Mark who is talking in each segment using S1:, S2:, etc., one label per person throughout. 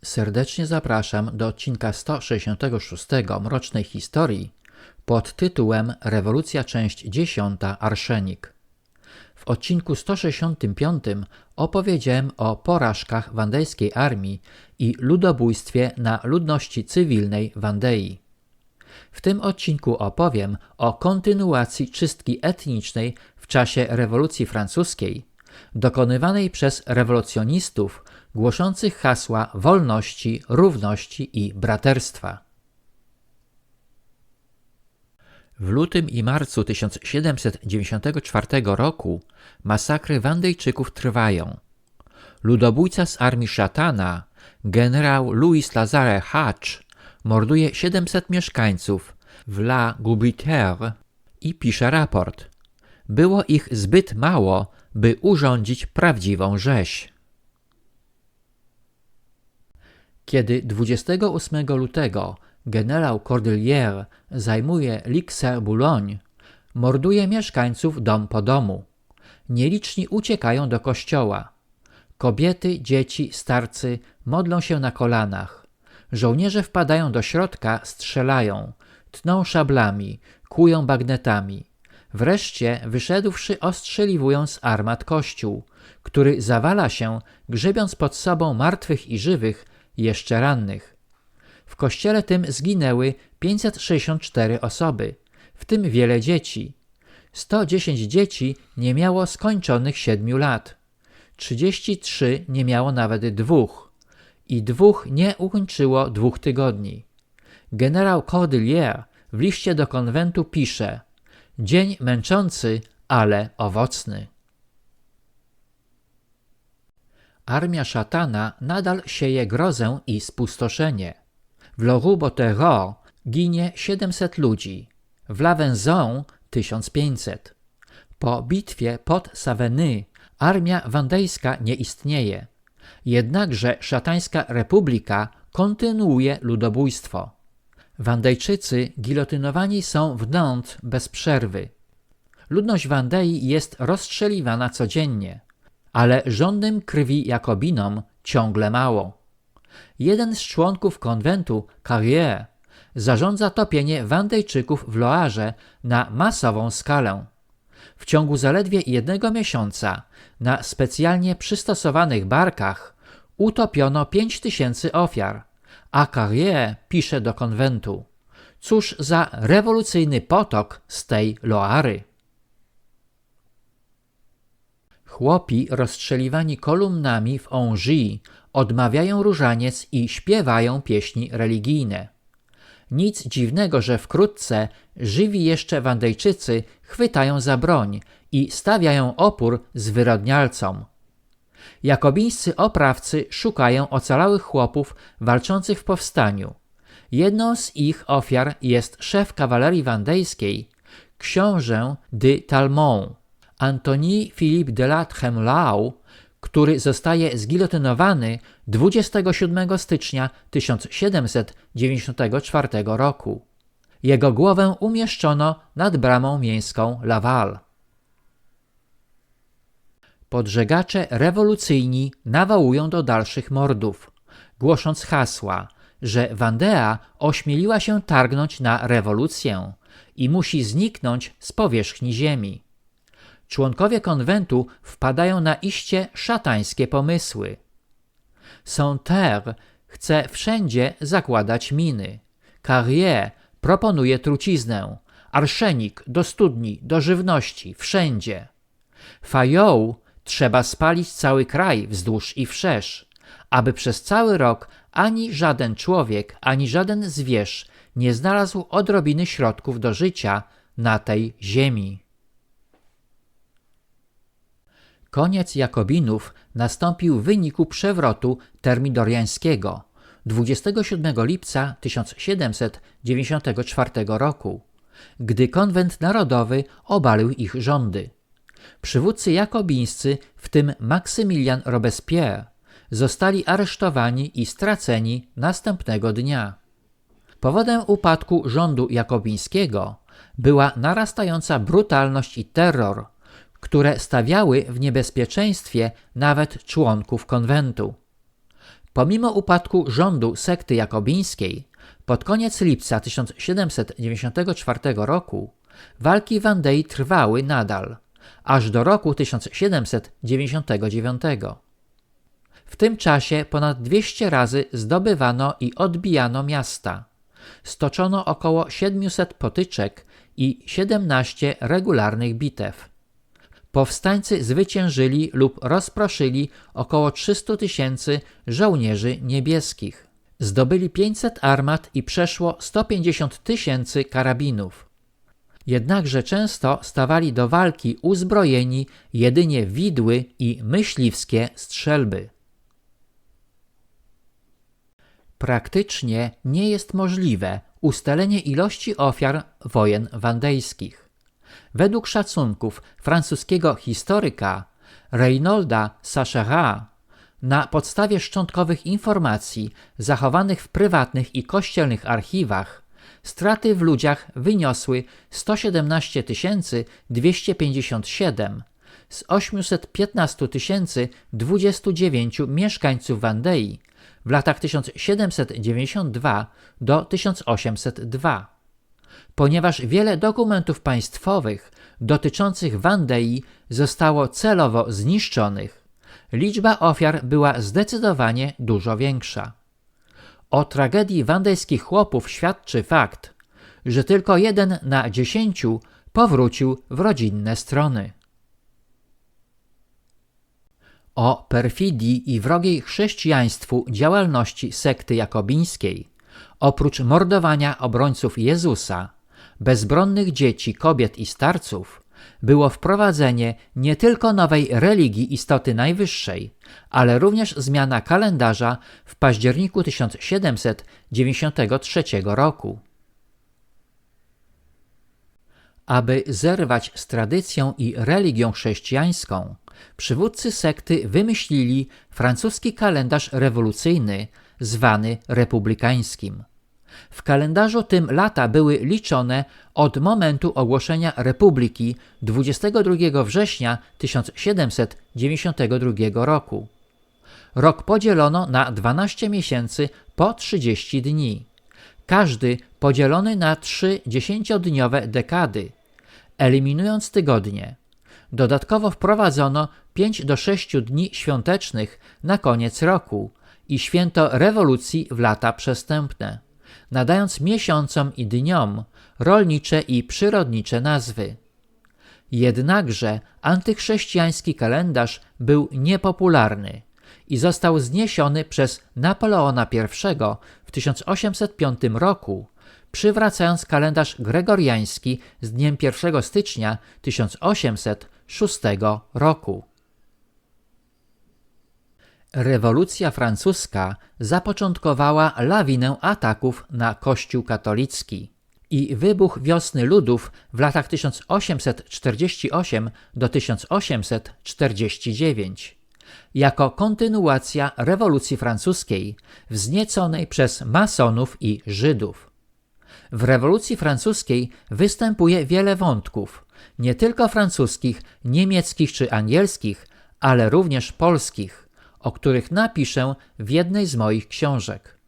S1: Serdecznie zapraszam do odcinka 166 Mrocznej Historii pod tytułem Rewolucja część 10 Arszenik. W odcinku 165 opowiedziałem o porażkach wandejskiej armii i ludobójstwie na ludności cywilnej Wandei. W tym odcinku opowiem o kontynuacji czystki etnicznej w czasie rewolucji francuskiej, dokonywanej przez rewolucjonistów głoszących hasła wolności, równości i braterstwa. W lutym i marcu 1794 roku masakry Wandejczyków trwają. Ludobójca z armii szatana, generał Louis Lazare Hatch, morduje 700 mieszkańców w La Goubitière i pisze raport. Było ich zbyt mało, by urządzić prawdziwą rzeź. Kiedy 28 lutego generał Cordelier zajmuje Lixer-Boulogne, morduje mieszkańców dom po domu. Nieliczni uciekają do kościoła. Kobiety, dzieci, starcy modlą się na kolanach. Żołnierze wpadają do środka, strzelają, tną szablami, kłują bagnetami. Wreszcie, wyszedłszy, ostrzeliwują z armat kościół, który zawala się, grzebiąc pod sobą martwych i żywych, jeszcze rannych. W kościele tym zginęły 564 osoby, w tym wiele dzieci. 110 dzieci nie miało skończonych 7 lat. 33 nie miało nawet 2 i 2 nie ukończyło 2 tygodni. Generał Cordelier w liście do konwentu pisze: dzień męczący, ale owocny. Armia szatana nadal sieje grozę i spustoszenie. W Loroux-Botterot ginie 700 ludzi, w La Venzon 1500. Po bitwie pod Saveny armia wandejska nie istnieje. Jednakże szatańska republika kontynuuje ludobójstwo. Wandejczycy gilotynowani są w Nantes bez przerwy. Ludność Wandei jest rozstrzeliwana codziennie, ale żądnym krwi Jakobinom ciągle mało. Jeden z członków konwentu, Carrier, zarządza topienie Wandejczyków w Loarze na masową skalę. W ciągu zaledwie 1 miesiąca na specjalnie przystosowanych barkach utopiono 5000 ofiar, a Carrier pisze do konwentu: cóż za rewolucyjny potok z tej Loary. Chłopi rozstrzeliwani kolumnami w Angers odmawiają różaniec i śpiewają pieśni religijne. Nic dziwnego, że wkrótce żywi jeszcze Wandejczycy chwytają za broń i stawiają opór zwyrodnialcom. Jakobińscy oprawcy szukają ocalałych chłopów walczących w powstaniu. Jedną z ich ofiar jest szef kawalerii wandejskiej, książę de Talmont, Antoni Philippe de la Tremouille, który zostaje zgilotynowany 27 stycznia 1794 roku. Jego głowę umieszczono nad bramą miejską Laval. Podżegacze rewolucyjni nawołują do dalszych mordów, głosząc hasła, że Wandea ośmieliła się targnąć na rewolucję i musi zniknąć z powierzchni ziemi. Członkowie konwentu wpadają na iście szatańskie pomysły. Saint-Terre chce wszędzie zakładać miny. Carrier proponuje truciznę. Arszenik do studni, do żywności, wszędzie. Fayot trzeba spalić cały kraj wzdłuż i wszerz, aby przez cały rok ani żaden człowiek, ani żaden zwierz nie znalazł odrobiny środków do życia na tej ziemi. Koniec Jakobinów nastąpił w wyniku przewrotu termidoriańskiego 27 lipca 1794 roku, gdy konwent narodowy obalił ich rządy. Przywódcy jakobińscy, w tym Maksymilian Robespierre, zostali aresztowani i straceni następnego dnia. Powodem upadku rządu jakobińskiego była narastająca brutalność i terror, które stawiały w niebezpieczeństwie nawet członków konwentu. Pomimo upadku rządu sekty jakobińskiej, pod koniec lipca 1794 roku walki Wandei trwały nadal, aż do roku 1799. W tym czasie ponad 200 razy zdobywano i odbijano miasta. Stoczono około 700 potyczek i 17 regularnych bitew. Powstańcy zwyciężyli lub rozproszyli około 300 000 żołnierzy niebieskich. Zdobyli 500 armat i przeszło 150 000 karabinów. Jednakże często stawali do walki uzbrojeni jedynie w widły i myśliwskie strzelby. Praktycznie nie jest możliwe ustalenie ilości ofiar wojen wandejskich. Według szacunków francuskiego historyka Reynolda Sachera, na podstawie szczątkowych informacji zachowanych w prywatnych i kościelnych archiwach, straty w ludziach wyniosły 117 257 z 815 029 mieszkańców Wandei w latach 1792 do 1802. Ponieważ wiele dokumentów państwowych dotyczących Wandei zostało celowo zniszczonych, liczba ofiar była zdecydowanie dużo większa. O tragedii wandejskich chłopów świadczy fakt, że tylko 1 na 10 powrócił w rodzinne strony. O perfidii i wrogiej chrześcijaństwu działalności sekty jakobińskiej, oprócz mordowania obrońców Jezusa, bezbronnych dzieci, kobiet i starców, było wprowadzenie nie tylko nowej religii istoty najwyższej, ale również zmiana kalendarza w październiku 1793 roku. Aby zerwać z tradycją i religią chrześcijańską, przywódcy sekty wymyślili francuski kalendarz rewolucyjny zwany republikańskim. W kalendarzu tym lata były liczone od momentu ogłoszenia republiki 22 września 1792 roku. Rok podzielono na 12 miesięcy po 30 dni, każdy podzielony na 3 10-dniowe dekady, eliminując tygodnie. Dodatkowo wprowadzono 5 do 6 dni świątecznych na koniec roku i święto rewolucji w lata przestępne, nadając miesiącom i dniom rolnicze i przyrodnicze nazwy. Jednakże antychrześcijański kalendarz był niepopularny i został zniesiony przez Napoleona I w 1805 roku, przywracając kalendarz gregoriański z dniem 1 stycznia 1806 roku. Rewolucja francuska zapoczątkowała lawinę ataków na Kościół katolicki i wybuch Wiosny Ludów w latach 1848 do 1849 jako kontynuacja rewolucji francuskiej wznieconej przez masonów i Żydów. W rewolucji francuskiej występuje wiele wątków, nie tylko francuskich, niemieckich czy angielskich, ale również polskich, o których napiszę w jednej z moich książek.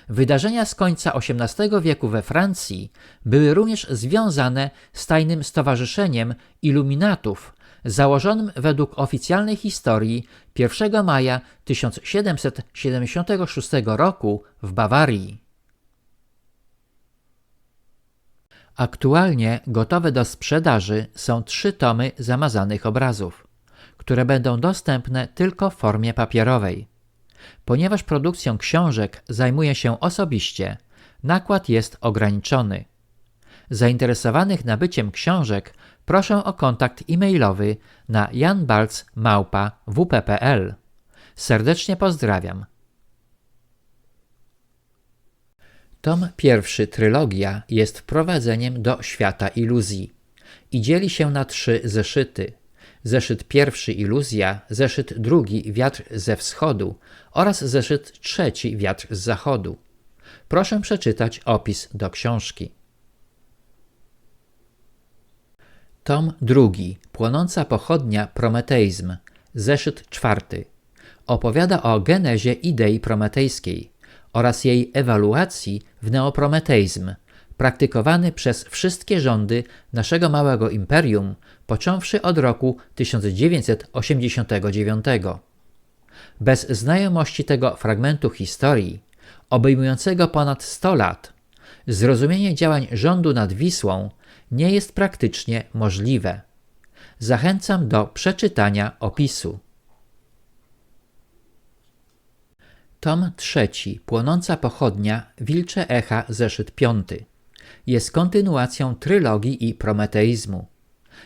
S1: Wydarzenia z końca XVIII wieku we Francji były również związane z tajnym stowarzyszeniem iluminatów, założonym według oficjalnej historii 1 maja 1776 roku w Bawarii. Aktualnie gotowe do sprzedaży są 3 tomy zamazanych obrazów, które będą dostępne tylko w formie papierowej. Ponieważ produkcją książek zajmuję się osobiście, nakład jest ograniczony. Zainteresowanych nabyciem książek proszę o kontakt e-mailowy na janbalc@wp.pl. Serdecznie pozdrawiam. Tom 1 Trylogia jest wprowadzeniem do świata iluzji i dzieli się na 3 zeszyty. Zeszyt 1 Iluzja, zeszyt 2 Wiatr ze wschodu oraz zeszyt 3 Wiatr z zachodu. Proszę przeczytać opis do książki. Tom 2 Płonąca pochodnia Prometeizm, zeszyt 4. Opowiada o genezie idei prometejskiej oraz jej ewaluacji w neoprometeizm, praktykowany przez wszystkie rządy naszego małego imperium, począwszy od roku 1989. Bez znajomości tego fragmentu historii, obejmującego ponad 100 lat, zrozumienie działań rządu nad Wisłą nie jest praktycznie możliwe. Zachęcam do przeczytania opisu. Tom 3. Płonąca pochodnia, wilcze echa, zeszyt 5. Jest kontynuacją trylogii i prometeizmu.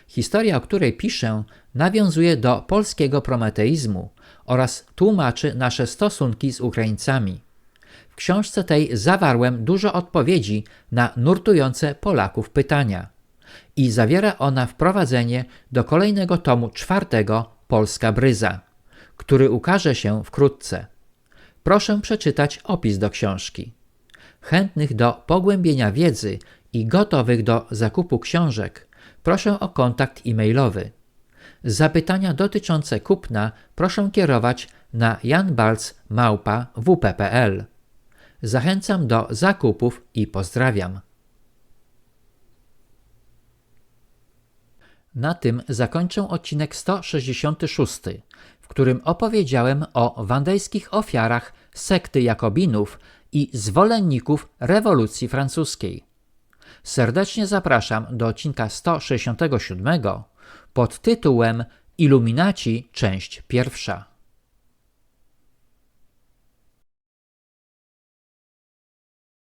S1: Historia, o której piszę, nawiązuje do polskiego prometeizmu oraz tłumaczy nasze stosunki z Ukraińcami. W książce tej zawarłem dużo odpowiedzi na nurtujące Polaków pytania i zawiera ona wprowadzenie do kolejnego tomu 4 Polska Bryza, który ukaże się wkrótce. Proszę przeczytać opis do książki. Chętnych do pogłębienia wiedzy i gotowych do zakupu książek proszę o kontakt e-mailowy. Zapytania dotyczące kupna proszę kierować na janbalc@wp.pl. Zachęcam do zakupów i pozdrawiam. Na tym zakończę odcinek 166, w którym opowiedziałem o wandejskich ofiarach sekty Jakobinów i zwolenników rewolucji francuskiej. Serdecznie zapraszam do odcinka 167 pod tytułem Iluminaci, część 1.